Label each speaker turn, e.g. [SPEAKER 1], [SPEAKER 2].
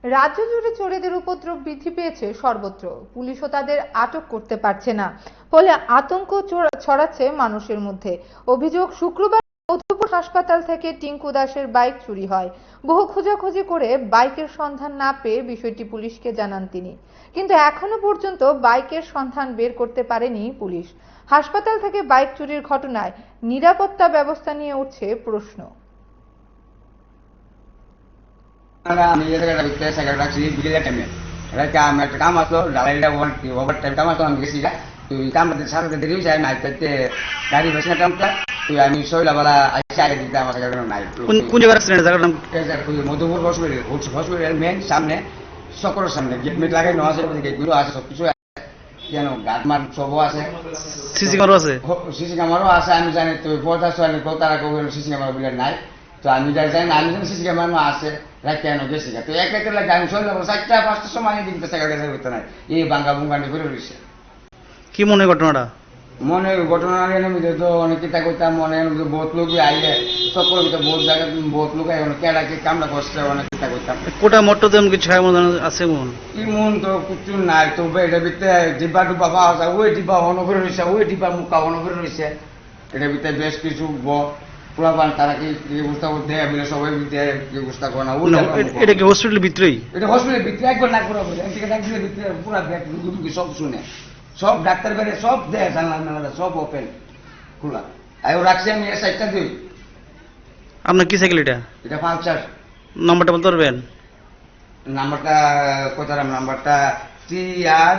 [SPEAKER 1] রাজ্য জুড়ে চোরেদের উপদ্রব বৃদ্ধি পেয়েছে সর্বত্র। পুলিশও তাদের আটক করতে পারছে না, ফলে আতঙ্ক ছড়াচ্ছে মানুষের মধ্যে। অভিযোগ, শুক্রবার মধুপুর হাসপাতাল থেকে টিঙ্কু দাসের বাইক চুরি হয়। বহু খোঁজাখুঁজি করে বাইকের সন্ধান না পেয়ে বিষয়টি পুলিশকে জানান তিনি, কিন্তু এখনো পর্যন্ত বাইকের সন্ধান বের করতে পারেনি পুলিশ। হাসপাতাল থেকে বাইক চুরির ঘটনায় নিরাপত্তা ব্যবস্থা নিয়ে উঠছে প্রশ্ন।
[SPEAKER 2] আমি একটা কাম আসলো ওভার টাইম কাম আসলো, আমি গেছি তুই কাম সাথে দেরি হয়েছে নাই পেতে গাড়ি হয়েছে না কামটা তুই আমি শৈলাবেলা আইসে আগে দিতে আমার কাছে নাই।
[SPEAKER 3] কোন জায়গার অ্যাক্সিডেন্ট জায়গার নাম?
[SPEAKER 2] মধুপুর হসপিটাল মেন সামনে সকলের সামনে গেট মেট লাগানো আছে, গেটগুলো আছে, সবকিছু যেন গাছ মার সবও আছে,
[SPEAKER 3] সিসি ক্যামেরা আছে,
[SPEAKER 2] সিসি ক্যামেরাও আছে। আমি জানি তুই পঞ্চাশ তারা সিসি ক্যামেরা বলে নাই, তো আমি যাই জানি আমি জানি সিসি ক্যামেরা আছে রাখতে কেন গেছি তো এক একটা লাগে আমি চলে যাবো 4টা 5টার সময় দিতে টাকা গেছে করতে নাই এই বাঙ্গা বুঙ্গানি করে রয়েছে।
[SPEAKER 3] কি মনে হয় ঘটনাটা?
[SPEAKER 2] মনে ঘটনা নিয়ে তো অনেক চিন্তা করতাম, মনে বহুত লোক আইলে সকল বহুত জায়গা বহুত লোক এখন কেডাকে কামটা করছে অনেক চিন্তা করতাম।
[SPEAKER 3] কোটা মোটর তেমন কিছু আছে মন
[SPEAKER 2] কি মন তো কিছু নাই, তো এটার ভিতরে ডিব্বা ডুব্বা পাওয়া যায়, ওই ডিব্বা অনকরে রয়েছে, ওই ডিব্বা মুখা অনকরে রয়েছে। এটার ভিতরে বেশ কিছু পোলাপান তারা কি ব্যবস্থা করতে বলে সবাই ব্যবস্থা করে না।
[SPEAKER 3] এটা কি হসপিটালের ভিতরেই?
[SPEAKER 2] এটা হসপিটালের ভিতরে একবার না করা বলে একদিনের ভিতরে পুরা ব্যাগ রুগী সব শুনে, সব ডাক্তার বেড়ে সব দেয়, জানলা মেলা সব ওপেন খোলা। আর রাখছি আমি এর সাইডটা দিই।
[SPEAKER 3] আপনার কি সাইকেল এটা?
[SPEAKER 2] এটা পালসার।
[SPEAKER 3] নাম্বারটা বলতে পারবেন?
[SPEAKER 2] নাম্বারটা কোথায়? নাম্বারটা TR